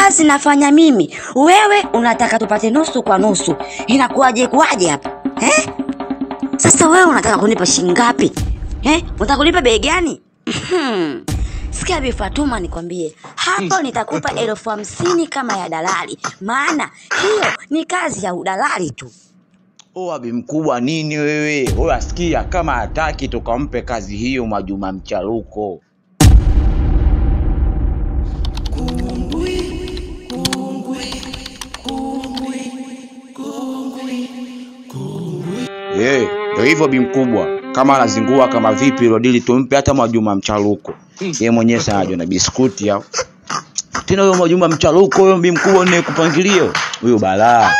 kazi nafanya mimi, wewe unataka tupate nusu kwa nusu. Inakuaje kuaje hapa? Sasa wewe unataka kunipa shilingi ngapi? Unataka kunipa bei gani? Sikia Bi Fatuma nikwambie, hapo nitakupa 50,000 kama ya dalali. Maana hiyo ni kazi ya udalali tu. Bi mkubwa nini wewe? Asikia kama hataki tukampe kazi hiyo Mwajuma Mchaluko. Ndio hivyo Bi mkubwa. Kama anazingua kama vipi hilo dili tumpe hata Mwajuma Mchaluko. Yeye mwenyewe sajo na biskuti hao. Tena huyo Mwajuma Mchaluko huyo Bi mkubwa ni kupangilio. Huyo balaa.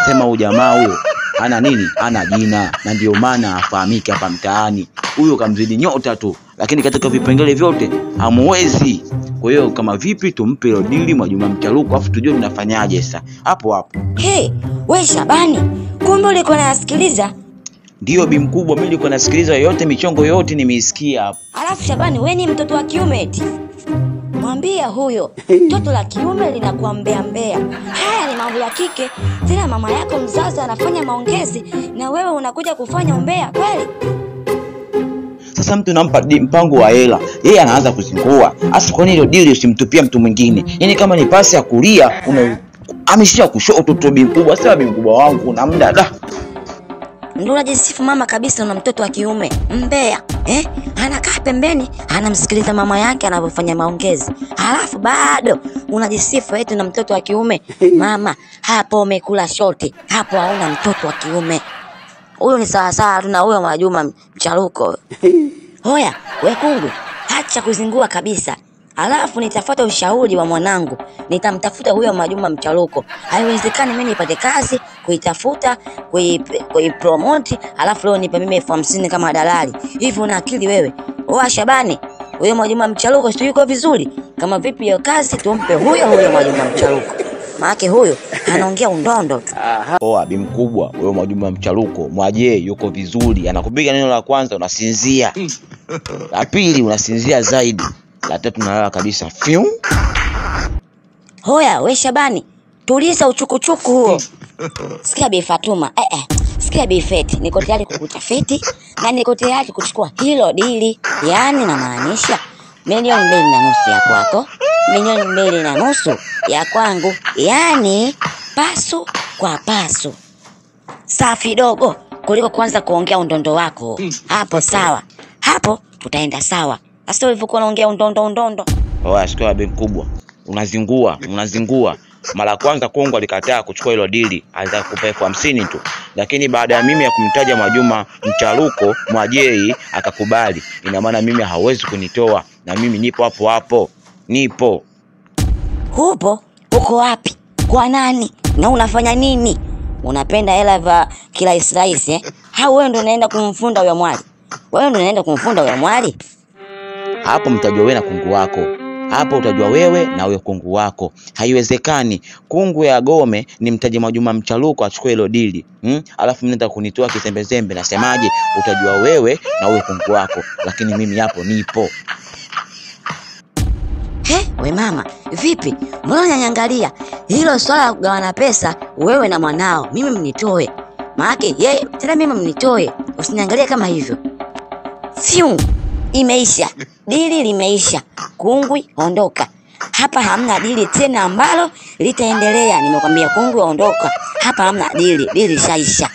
Sema huyo jamaa huyo ana nini? Ana jina na ndio maana afahamike hapa mtaani. Huyo kamzidi nyota tu, lakini katika vipengele vyote hamuwezi. Kwa hiyo kama vipi tumpe hilo dili Mwajuma Mchaluko afu tujue tunafanyaje sasa. Hapo. Wewe Shabani, kumbe ulikuwa unasikiliza? Ndio Bi mkubwa, mimi nilikuwa nasikiliza yote, michongo yote nimeisikia hapo. Alafu Shabani, wewe ni mtoto wa kiume eti? Mwambia huyo, mtoto la kiume linakuwa mbea. Haya ni mambo ya kike. Tena mama yako mzazi anafanya maongezi na wewe unakuja kufanya umbea kweli? Sasa mtu nampa mpango wa hela, yeye anaanza kuzingua. Afu kwa nini hilo dili usimtupia mtu mwingine? Yaani kama ni pasi ya kulia, ameshia kushoto tu Bi mkubwa. Sasa Bi mkubwa wangu una muda Ndio unajisifu mama kabisa una mtoto wa kiume mbea. Anakaa pembeni anamsikiliza mama yake anapofanya maongezi. Halafu bado unajisifu eti na mtoto wa kiume. Mama, hapo umekula shoti. Hapo hauna mtoto wa kiume. Huyo ni sawa tu na huyo Mwajuma Mchaluko. Hoya, wewe kungu, acha kuzingua kabisa. Alafu nitafuata ushauri wa mwanangu. Nitamtafuta huyo Mwajuma Mchaluko. Haiwezekani mimi nipate kazi, kuitafuta, kuipromote, alafu leo nipe mimi 50,000 kama dalali. Hivi una akili wewe? Shabani, huyo Mwajuma Mchaluko si yuko vizuri? Kama vipi hiyo kazi tumpe huyo Mwajuma Mchaluko. Maana huyo anaongea undondo tu. Bi mkubwa, huyo Mwajuma Mchaluko, mwaje yuko vizuri. Anakupiga neno la kwanza unasinzia. La pili unasinzia zaidi. La tatu nalala kabisa. Hoya, we Shabani, tuliza uchukuchuku huo. Sikia Bi Fatuma, sikia Bi Feti, niko tayari kukutafiti na niko tayari kuchukua hilo dili. Yaani namaanisha 2.5 ya kwako, 2.5 ya kwangu. Yaani pasu kwa pasu. Safi dogo, kuliko kwanza kuongea undondo wako. Hapo sawa. Hapo tutaenda sawa. Sasa ulivyokuwa unaongea undondo. Sikia Bi mkubwa. Unazingua. Mara kwanza Kongo alikataa kuchukua hilo dili, alitaka kukupa 50,000 tu. Lakini baada ya mimi ya kumtaja Mwajuma Mchaluko, Mwajei akakubali. Ina maana mimi hawezi kunitoa na mimi nipo hapo. Nipo. Uko wapi? Kwa nani? Na unafanya nini? Unapenda hela za kila Israeli Au wewe ndio unaenda kumfunda huyo mwali? Hapo mtajua wewe na kungu wako. Hapo utajua wewe na huyo kungu wako. Haiwezekani kungu ya Gome ni mtaje Mwajuma Mchaluko achukue hilo dili. Alafu mnaenda kunitoa kizembezembe. Nasemaje? Utajua wewe na huyo kungu wako. Lakini mimi hapo nipo. We mama, vipi? Mbona unaniangalia? Hilo swala la kugawana pesa wewe na mwanao, mimi mnitoe. Maana yeye tena mimi mnitoe. Usiniangalie kama hivyo. Imeisha. Dili limeisha. Kungwi ondoka. Hapa hamna dili tena ambalo litaendelea. Nimekwambia kungwi ondoka. Hapa hamna dili. Dili shaisha.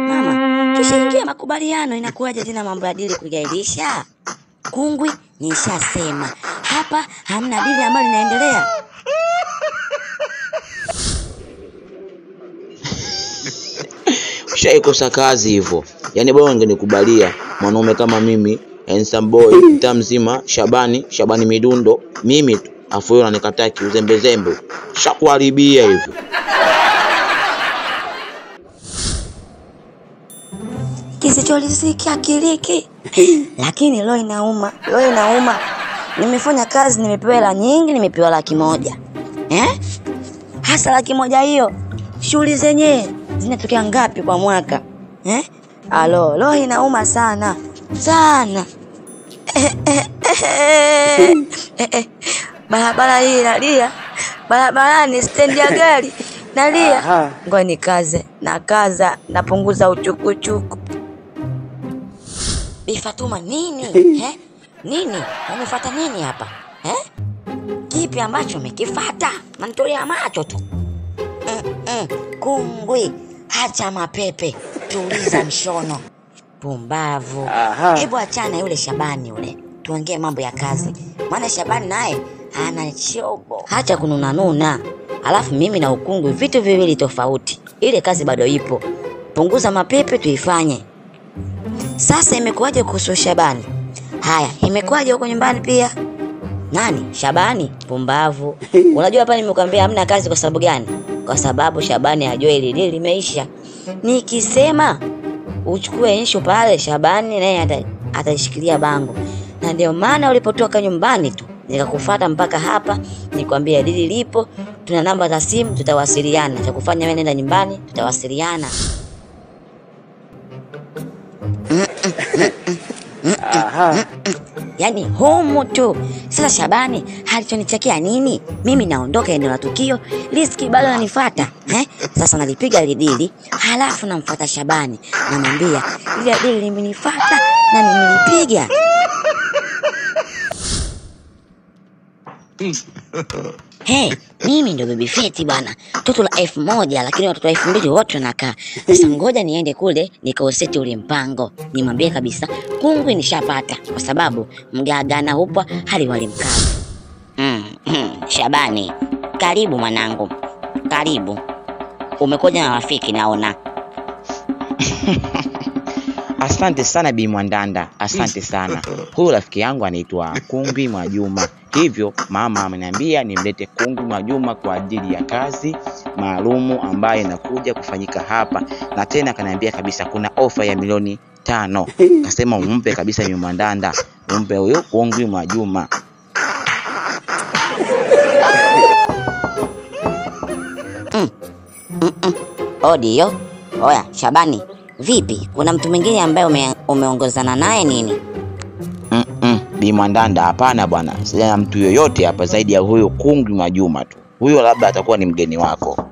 Mama, tushaingia makubaliano, inakuwaje tena mambo ya dili kugailisha? Kungwi nishasema. Hapa hamna dili ambalo linaendelea. Ushaikosa kazi hivyo. Yaani bora ungenikubalia mwanaume kama mimi, handsome boy, mtaa mzima, Shabani Midundo, mimi tu. Afu yeye ananikataa kiuzembezembe. Shakuharibia hivyo. Kisicholisiki akiliki. Lakini leo inauma. Nimefanya kazi, nimepewa hela nyingi, nimepewa 100,000. Hasa 100,000 hiyo. Shughuli zenyewe zinatokea ngapi kwa mwaka? Leo inauma sana. Barabara hii nalia. Barabarani stendi ya gari. Nalia. Ngoja nikaze. Nakaza, napunguza uchukuchuku. Bi Fatuma nini? Nini? Umefuata nini hapa? Kipi ambacho umekifuata? Manitolea macho tu. Kungwi, acha mapepe. Tuliza mshono. Pumbavu. Hebu achana yule Shabani yule. Tuongee mambo ya kazi. Maana Shabani naye ana chobo. Acha kununa. Alafu mimi na Ukungwi vitu viwili tofauti. Ile kazi bado ipo. Punguza mapepe tuifanye. Sasa imekuwaje kuhusu Shabani? Haya, imekuwaje huko nyumbani pia? Nani? Shabani? Pumbavu. Unajua hapa nimekuambia hamna kazi kwa sababu gani? Kwa sababu Shabani hajui ile limeisha. Nikisema uchukue issue pale, Shabani naye atashikilia bango. Na ndio maana ulipotoka nyumbani tu nikakufuata mpaka hapa, nikwambia Lili lipo, tuna namba za simu, tutawasiliana. Cha kufanya wewe nenda nyumbani, tutawasiliana. Yaani homo tu. Sasa Shabani alichonichekea nini? Mimi naondoka eneo la tukio, Riziki bado ananifuata. Sasa nalipiga ile dili, halafu namfuata Shabani. Namwambia ile dili limenifuata na nimelipiga. Mimi ndo Baby Feti bwana. Toto la 1000 lakini watoto 2000 wote wanakaa. Sasa ngoja niende kule nikauseti ule mpango. Nimwambie kabisa Kungwi nishapata kwa sababu mgagana upo hali wale mkavu. Shabani, karibu mwanangu. Karibu. Umekuja na rafiki naona. Asante sana Bi Mwandanda, asante sana. Huyu rafiki yangu anaitwa Kungwi Mwajuma. Hivyo mama ameniambia nimlete Kungwi Mwajuma kwa ajili ya kazi maalumu ambayo inakuja kufanyika hapa. Na tena akaniambia kabisa kuna ofa ya milioni 5. Kasema umpe kabisa Bi Mwandanda, umpe huyo Kungwi Mwajuma. Odio. Oya, Shabani, vipi? Kuna mtu mwingine ambaye umeongozana naye nini? Bi Mwandanda, hapana bwana. Sina mtu yoyote hapa zaidi ya huyo Kungwi Mwajuma tu. Huyo labda atakuwa ni mgeni wako.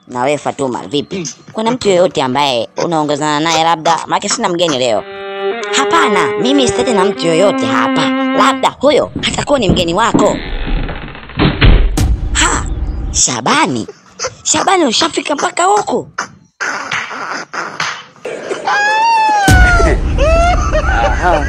Na wewe Fatuma, vipi? Kuna mtu yoyote ambaye unaongozana naye labda? Maana sina mgeni leo. Hapana, mimi sitaki na mtu yoyote hapa. Labda huyo atakuwa ni mgeni wako. Shabani. Shabani ushafika mpaka huko? Aha.